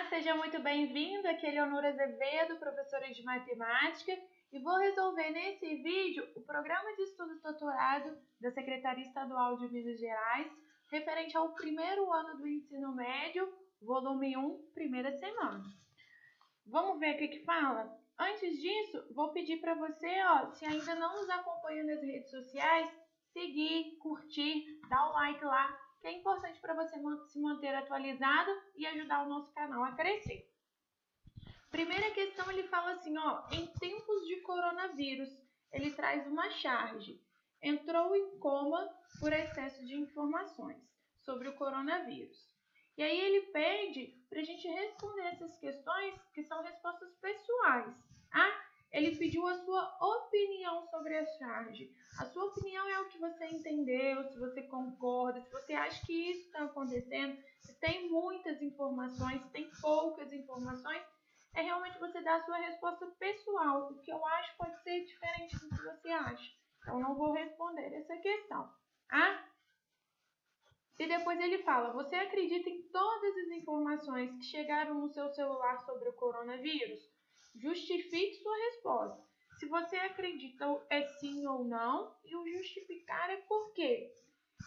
seja muito bem-vindo. Aqui é Leonora Azevedo, professora de matemática, e vou resolver nesse vídeo o programa de estudo doutorado da Secretaria Estadual de Minas Gerais, referente ao primeiro ano do ensino médio, volume 1, primeira semana. Vamos ver o que fala? Antes disso, vou pedir para você, se ainda não nos acompanha nas redes sociais, seguir, curtir, dar o like lá, que é importante para você se manter atualizado e ajudar o nosso canal a crescer. Primeira questão, ele fala assim, em tempos de coronavírus, ele traz uma charge. Entrou em coma por excesso de informações sobre o coronavírus. E aí ele pede para a gente responder essas questões que são respostas pessoais. Ele pediu a sua opinião sobre a charge. A sua opinião é o que você entendeu, se você concorda, se você acha que isso está acontecendo, se tem muitas informações, se tem poucas informações. É realmente você dar a sua resposta pessoal. O que eu acho pode ser diferente do que você acha. Então, não vou responder essa questão. E depois ele fala, você acredita em todas as informações que chegaram no seu celular sobre o coronavírus? Justifique sua resposta. Se você acredita, é sim ou não, e o justificar é por quê.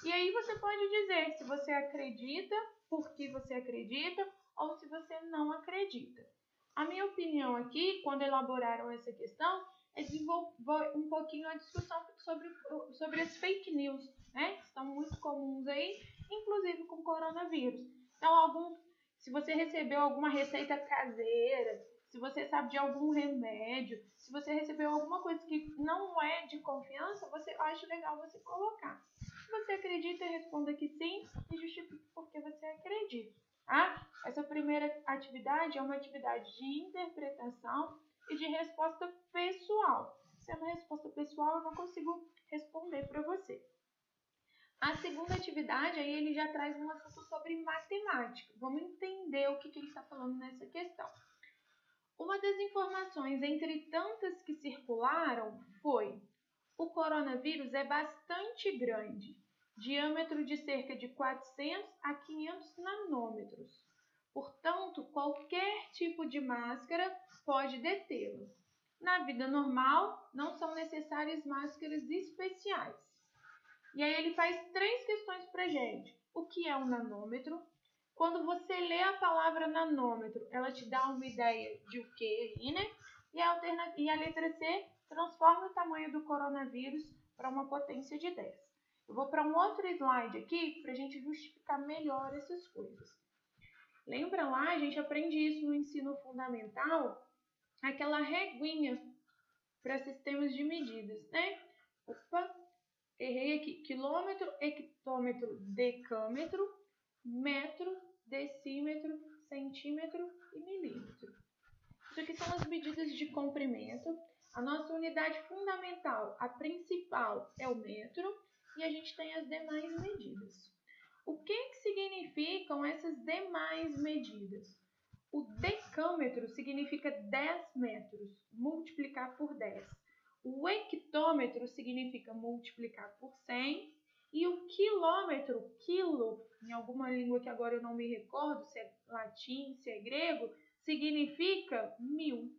E aí você pode dizer se você acredita, por que você acredita, ou se você não acredita. A minha opinião aqui, quando elaboraram essa questão, é desenvolver um pouquinho a discussão sobre as fake news, né? Que estão muito comuns aí, inclusive com o coronavírus. Então, se você recebeu alguma receita caseira, se você sabe de algum remédio, se você recebeu alguma coisa que não é de confiança, eu acho legal você colocar. Se você acredita, responda que sim e justifique por que você acredita. Essa primeira atividade é uma atividade de interpretação e de resposta pessoal. Sendo resposta pessoal, eu não consigo responder para você. A segunda atividade, aí ele já traz um assunto sobre matemática. Vamos entender o que ele está falando nessa questão. Uma das informações entre tantas que circularam foi: o coronavírus é bastante grande, diâmetro de cerca de 400 a 500 nanômetros. Portanto, qualquer tipo de máscara pode detê-lo. Na vida normal, não são necessárias máscaras especiais. E aí ele faz 3 questões para a gente. O que é um nanômetro? Quando você lê a palavra nanômetro, ela te dá uma ideia de o que aí, né? E a letra C transforma o tamanho do coronavírus para uma potência de 10. Eu vou para um outro slide aqui para a gente justificar melhor essas coisas. Lembra lá, a gente aprende isso no ensino fundamental, aquela reguinha para sistemas de medidas, né? Errei aqui. Quilômetro, hectômetro, decâmetro, metro, decímetro, centímetro e milímetro. Isso aqui são as medidas de comprimento. A nossa unidade fundamental, a principal, é o metro, e a gente tem as demais medidas. O que significam essas demais medidas? O decâmetro significa 10 metros, multiplicar por 10. O hectômetro significa multiplicar por 100. E o quilômetro, quilo, em alguma língua que agora eu não me recordo, se é latim, se é grego, significa 1000.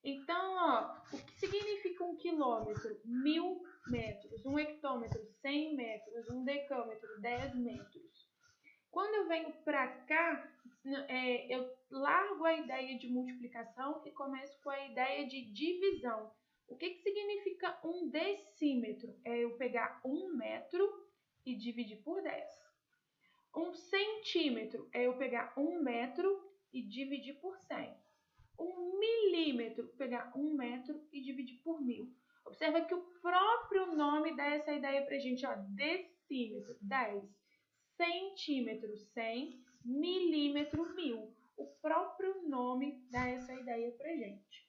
Então, o que significa um quilômetro? 1000 metros. Um hectômetro, 100 metros. Um decâmetro, 10 metros. Quando eu venho para cá, eu largo a ideia de multiplicação e começo com a ideia de divisão. O que significa um decímetro? É eu pegar 1 metro e dividir por 10. Um centímetro é eu pegar 1 metro e dividir por 100. Um milímetro, pegar 1 metro e dividir por 1000. Observa que o próprio nome dá essa ideia pra gente, decímetro, 10, centímetro, 100, milímetro, 1000. O próprio nome dá essa ideia pra gente.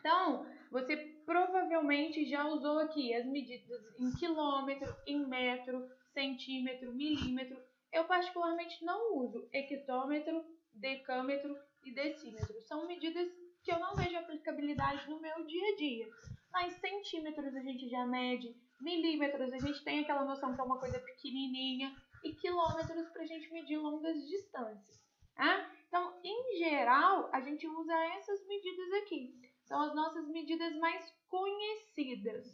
Então, você provavelmente já usou aqui as medidas em quilômetro, em metro, centímetro, milímetro. Eu particularmente não uso hectômetro, decâmetro e decímetro. São medidas que eu não vejo aplicabilidade no meu dia a dia. Mas centímetros a gente já mede, milímetros a gente tem aquela noção que é uma coisa pequenininha, e quilômetros para a gente medir longas distâncias. Então, em geral, a gente usa essas medidas aqui. São as nossas medidas mais conhecidas.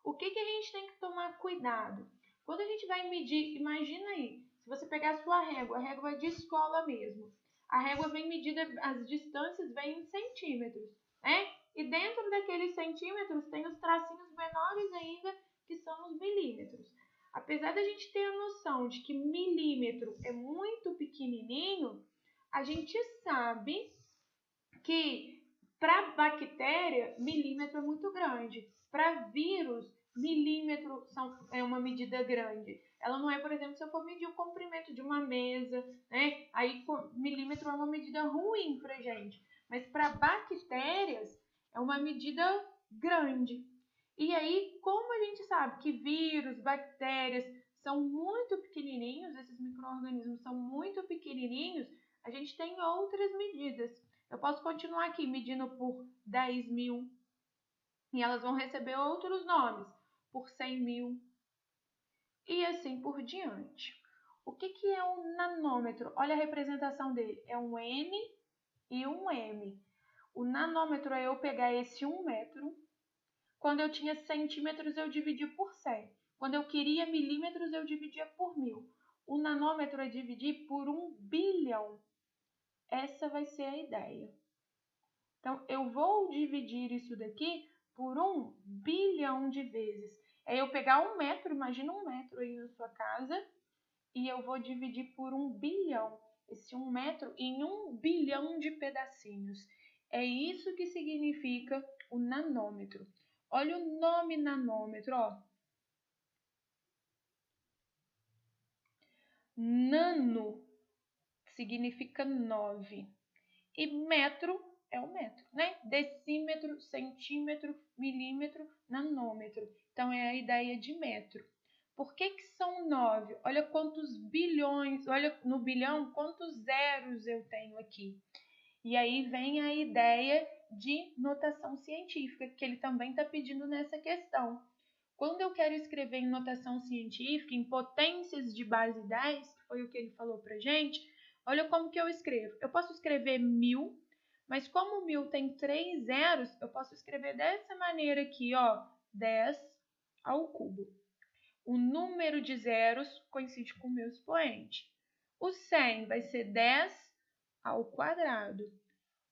O que a gente tem que tomar cuidado? Quando a gente vai medir, imagina aí, se você pegar a sua régua, a régua de escola mesmo. A régua vem medida, as distâncias vêm em centímetros, né? E dentro daqueles centímetros tem os tracinhos menores ainda, que são os milímetros. Apesar da gente ter a noção de que milímetro é muito pequenininho, a gente sabe que para bactéria, milímetro é muito grande. Para vírus, milímetro é uma medida grande. Ela não é, por exemplo, se eu for medir o comprimento de uma mesa, né? Aí milímetro é uma medida ruim para gente. Mas para bactérias, é uma medida grande. E aí, como a gente sabe que vírus, bactérias são muito pequenininhos, esses micro-organismos são muito pequenininhos, a gente tem outras medidas. Eu posso continuar aqui medindo por 10.000 e elas vão receber outros nomes, por 100.000 e assim por diante. O que é um nanômetro? Olha a representação dele, é um N e um M. O nanômetro é eu pegar esse 1 metro. Quando eu tinha centímetros, eu dividia por 100. Quando eu queria milímetros, eu dividia por 1.000. O nanômetro é dividir por 1 bilhão. Essa vai ser a ideia. Então, eu vou dividir isso daqui por 1 bilhão de vezes. É eu pegar 1 metro, imagina 1 metro aí na sua casa, e eu vou dividir por 1 bilhão. Esse 1 metro em 1 bilhão de pedacinhos. É isso que significa o nanômetro. Olha o nome nanômetro, ó. Nano significa 9. E metro é o metro, né? Decímetro, centímetro, milímetro, nanômetro. Então, é a ideia de metro. Por que são 9? Olha quantos bilhões, olha no bilhão quantos zeros eu tenho aqui. E aí vem a ideia de notação científica, que ele também está pedindo nessa questão. Quando eu quero escrever em notação científica, em potências de base 10, que foi o que ele falou pra gente, olha como que eu escrevo. Eu posso escrever 1000, mas como 1000 tem 3 zeros, eu posso escrever dessa maneira aqui, ó, 10 ao cubo. O número de zeros coincide com o meu expoente. O 100 vai ser 10 ao quadrado.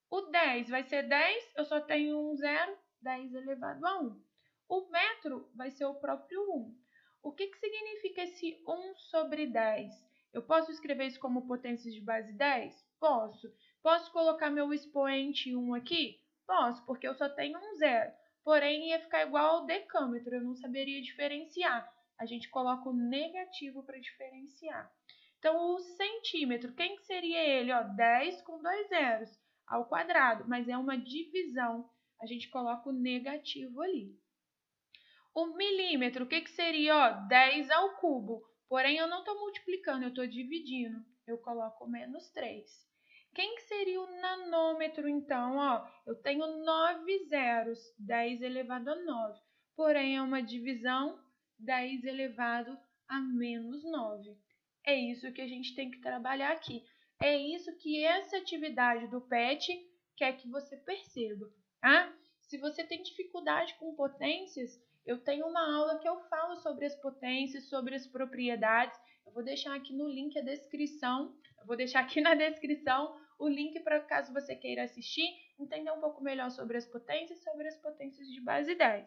O 10 vai ser 10, eu só tenho um zero, 10 elevado a 1. O metro vai ser o próprio 1. O que significa esse 1 sobre 10? Eu posso escrever isso como potências de base 10? Posso. Posso colocar meu expoente 1 aqui? Posso, porque eu só tenho um zero. Porém, ia ficar igual ao decâmetro, eu não saberia diferenciar. A gente coloca o negativo para diferenciar. Então, o centímetro, quem que seria ele? Ó, 10 com 2 zeros ao quadrado, mas é uma divisão. A gente coloca o negativo ali. O milímetro, o que seria? Ó, 10 ao cubo. Porém, eu não estou multiplicando, eu estou dividindo. Eu coloco menos 3. Quem que seria o nanômetro, então? Ó, eu tenho 9 zeros, 10 elevado a 9. Porém, é uma divisão, 10 elevado a menos 9. É isso que a gente tem que trabalhar aqui. É isso que essa atividade do PET quer que você perceba, tá? Se você tem dificuldade com potências, eu tenho uma aula que eu falo sobre as potências, sobre as propriedades. Eu vou deixar aqui no link a descrição. Eu vou deixar aqui na descrição o link para caso você queira assistir, entender um pouco melhor sobre as potências de base 10.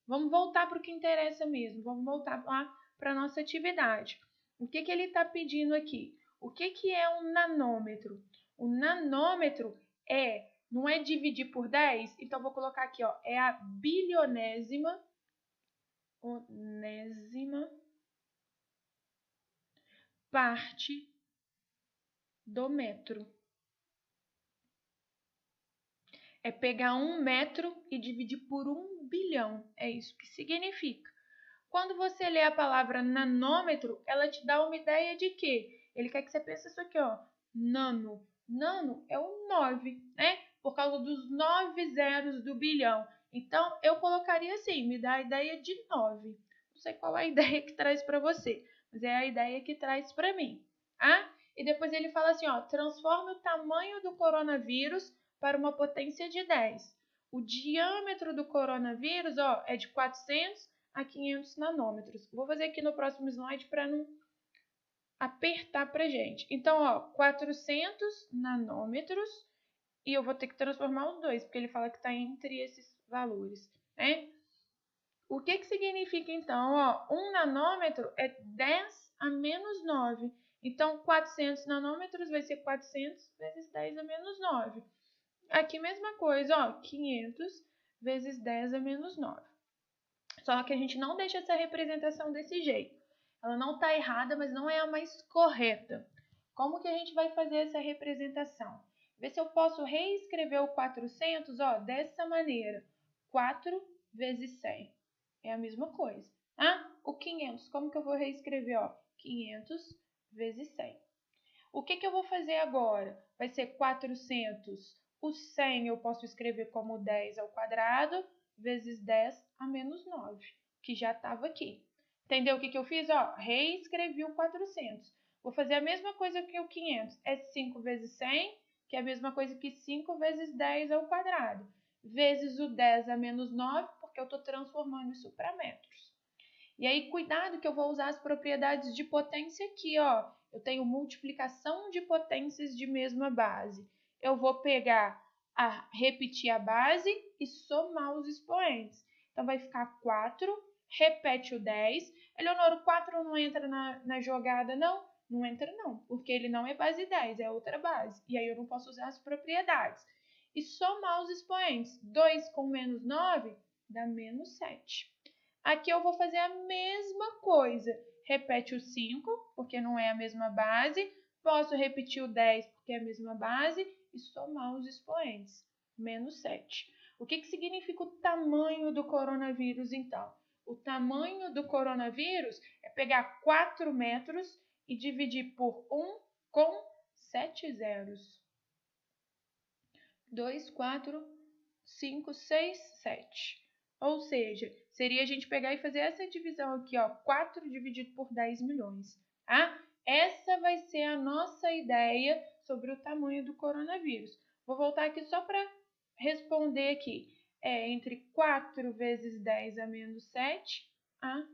Vamos voltar para o que interessa mesmo. Vamos voltar lá para a nossa atividade. O que ele está pedindo aqui? O que é um nanômetro? O nanômetro não é dividir por 10? Então, vou colocar aqui, ó, é a bilionésima parte do metro. É pegar 1 metro e dividir por 1 bilhão. É isso que significa. Quando você lê a palavra nanômetro, ela te dá uma ideia de quê? Ele quer que você pense isso aqui, ó. Nano. Nano é o 9, né? Por causa dos 9 zeros do bilhão. Então, eu colocaria assim, me dá a ideia de 9. Não sei qual é a ideia que traz para você, mas é a ideia que traz para mim. Ah? E depois ele fala assim, ó, transforme o tamanho do coronavírus para uma potência de 10. O diâmetro do coronavírus, ó, é de 400 a 500 nanômetros. Vou fazer aqui no próximo slide para não apertar pra gente. Então, ó, 400 nanômetros, e eu vou ter que transformar os dois, porque ele fala que está entre esses valores, né? O que significa, então, ó, 1 nanômetro é 10 a menos 9. Então, 400 nanômetros vai ser 400 vezes 10 a menos 9. Aqui, mesma coisa, ó, 500 vezes 10 a menos 9. Só que a gente não deixa essa representação desse jeito. Ela não está errada, mas não é a mais correta. Como que a gente vai fazer essa representação? Vê se eu posso reescrever o 400, ó, dessa maneira. 4 vezes 100. É a mesma coisa. Ah, o 500, como que eu vou reescrever? Ó, 500 vezes 100. O que eu vou fazer agora? Vai ser 400. O 100 eu posso escrever como 10 ao quadrado vezes 10 a menos 9, que já estava aqui. Entendeu o que eu fiz? Ó, reescrevi o 400. Vou fazer a mesma coisa que o 500. É 5 vezes 100, que é a mesma coisa que 5 vezes 10 ao quadrado. Vezes o 10 a menos 9, porque eu estou transformando isso para metros. E aí, cuidado que eu vou usar as propriedades de potência aqui, ó. Eu tenho multiplicação de potências de mesma base. Eu vou repetir a base e somar os expoentes. Então, vai ficar 4, repete o 10. Eleonora, o 4 não entra na jogada, não? Não entra, não, porque ele não é base 10, é outra base. E aí, eu não posso usar as propriedades. E somar os expoentes. 2 com menos 9 dá menos 7. Aqui eu vou fazer a mesma coisa. Repete o 5, porque não é a mesma base. Posso repetir o 10, porque é a mesma base. E somar os expoentes. Menos 7. O que significa o tamanho do coronavírus, então? O tamanho do coronavírus é pegar 4 metros e dividir por 1 com 7 zeros. 2, 4, 5, 6, 7. Ou seja, seria a gente pegar e fazer essa divisão aqui, ó, 4 dividido por 10 milhões, tá? Essa vai ser a nossa ideia sobre o tamanho do coronavírus. Vou voltar aqui só para responder aqui. É entre 4 vezes 10 a menos 7 a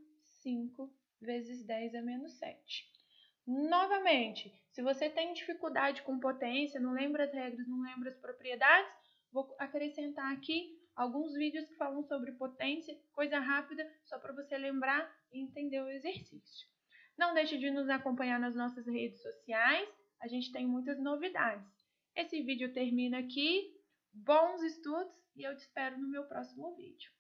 5 vezes 10 a menos 7. Novamente, se você tem dificuldade com potência, não lembra as regras, não lembra as propriedades, vou acrescentar aqui alguns vídeos que falam sobre potência, coisa rápida, só para você lembrar e entender o exercício. Não deixe de nos acompanhar nas nossas redes sociais, a gente tem muitas novidades. Esse vídeo termina aqui, bons estudos e eu te espero no meu próximo vídeo.